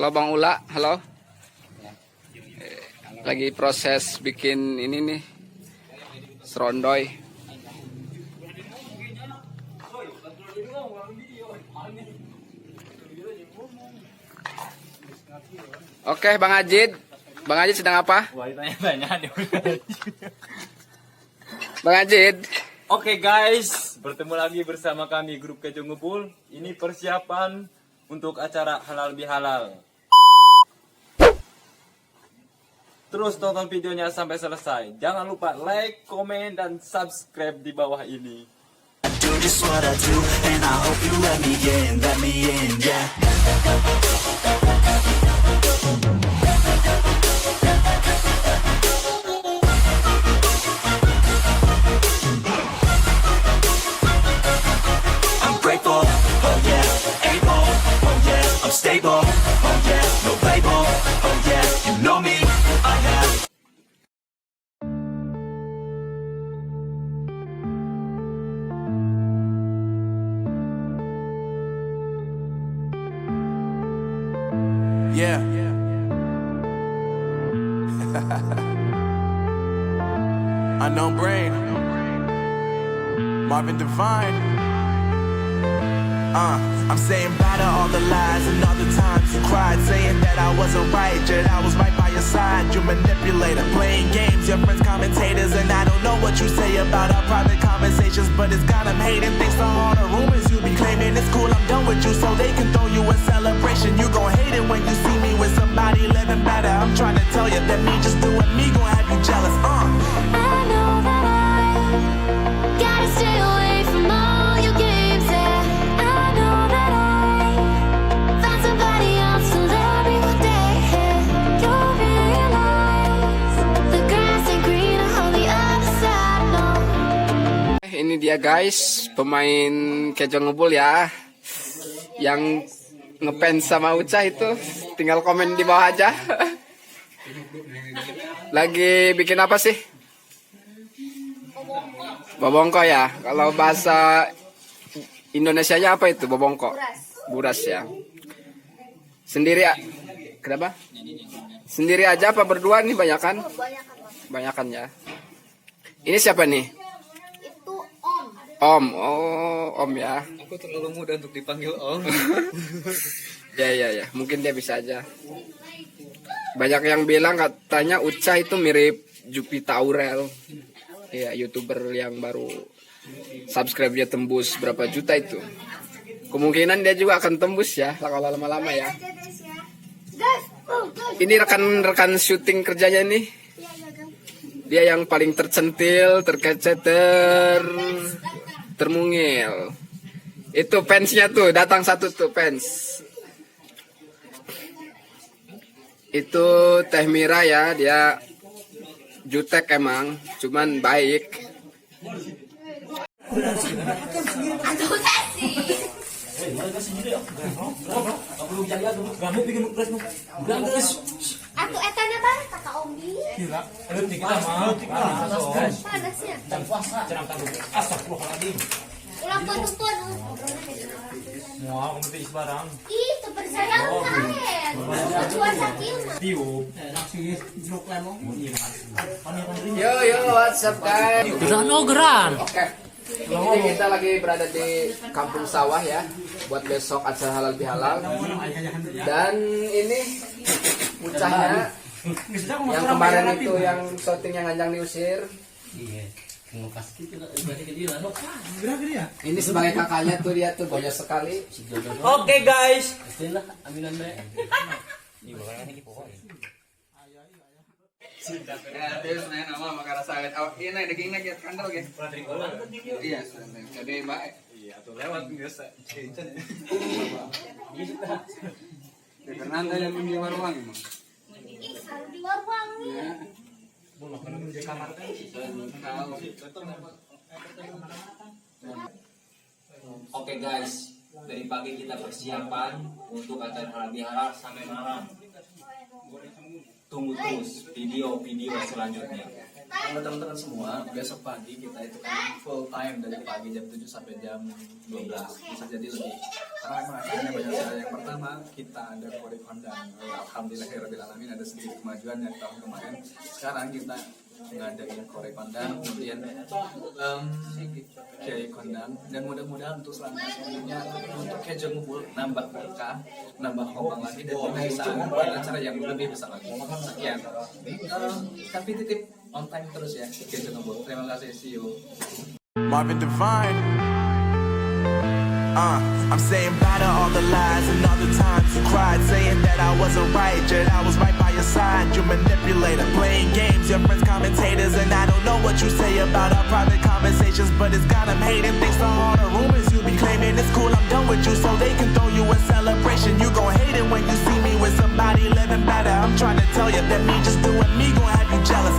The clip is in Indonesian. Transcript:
Halo Bang Ula, halo. Lagi proses bikin ini nih, serondoy. Oke, Bang Ajid. Bang Ajid sedang apa? Wah, tanya-tanya. Bang Ajid. Oke guys, bertemu lagi bersama kami grup Kejo Ngepul. Ini persiapan untuk acara halal bihalal. Terus tonton videonya sampai selesai. Jangan lupa like, komen, dan subscribe di bawah ini. Do just what I do, and I hope you let me in, yeah. I'm grateful, oh yeah, able, oh yeah, I'm stable, oh yeah, no label, oh yeah, you know me, I have. Yeah. Unknown Brain, Marvin Devine. I'm saying bye to all the lies and all the times you cried, saying that I wasn't right, yet I was right by your side. You manipulator, playing games, your friends commentators, and I don't know what you say about our private conversations, but it's got them hating. Thanks to all the rumors you be claiming, it's cool, I'm done with you, so they can throw you a celebration. You gon' hate it when you see me with somebody living better. I'm trying to tell you that me just doing me gon' have you jealous. I know that I gotta stay away from all your games, yeah. I know that I found somebody else to love me one day, yeah. You'll realize the grass ain't greener on the other side, no. Ini dia guys, pemain Kejo Ngepul ya. Yang ngefans sama Ucah itu tinggal komen di bawah aja. Lagi bikin apa sih? Bobongko ya. Kalau bahasa Indonesianya apa itu bobongko? Buras ya. Sendiri ya? Kenapa? Sendiri aja apa berdua nih banyakan? Banyakan ya. Ini siapa nih? Itu Om. Om. Oh, Om ya. Aku terlalu muda untuk dipanggil Om. Ya. Mungkin dia bisa aja. Banyak yang bilang katanya Ucah itu mirip Jupiter Aurel. Ya, YouTuber yang baru subscribe-nya tembus berapa juta itu. Kemungkinan dia juga akan tembus ya kalau lama-lama ya. Ini rekan-rekan syuting kerjanya nih. Dia yang paling tercentil, terkecet, termungil. Itu fansnya tuh, datang satu tuh fans. Itu Teh Mira ya, dia jutek emang, cuman baik. Aku etanya bareng kata Ombi. Panasnya. Ulang tuan. Mau aku mesti barang. Ih, seperti saya karet. Jual sakit. Tiup. Yo, what's up guys? Geran. Oke. Ini kita lagi berada di kampung sawah ya, buat besok acara halal bihalal. Dan ini Ucahnya yang kemarin itu yang syuting yang Anjang diusir. Ini sebagai kakaknya tuh dia tuh banyak sekali. Oke guys. Ya, terus main nama makara sangat. Oh, ini dagingnya kita kandel guys. Iya, jadi baik. Iya, tuh lewat biasa. Karena anda yang di warung emang. Ih, selalu di warung. Oke guys, dari pagi kita persiapan untuk acara halal bihalal sampai malam. Tunggu terus video selanjutnya. Buat teman-teman semua, besok pagi kita itu kan full time dari pagi jam 7 sampai jam 12, bisa jadi lebih. Karena memang acaranya banyak sekali. Yang pertama kita ada Kori Kondang. Alhamdulillahirobbilalamin ada sedikit kemajuan dari tahun kemarin. Sekarang kita ngadain Kori Kondang, kemudian Kiai Kondang, dan mudah-mudahan untuk selanjutnya untuk Kejo Ngumpul nambah berkah, nambah hombang lagi, dan kita bisa buat acara yang lebih besar lagi. Sekian. Tapi titip on time terus ya, Kejo Ngumpul. Terima kasih, see you. Marvin Devine. I'm saying bye to all the lies and all the times you cried, saying that I wasn't right, yet I was right by your side. You manipulator, playing games, your friends commentators, and I don't know what you say about our private conversations, but it's got them hating. Thanks to all the rumors you be claiming, it's cool, I'm done with you, so they can throw you a celebration. You gon' hate it when you see me with somebody living better. I'm trying to tell you that me just doing me gon' have you jealous.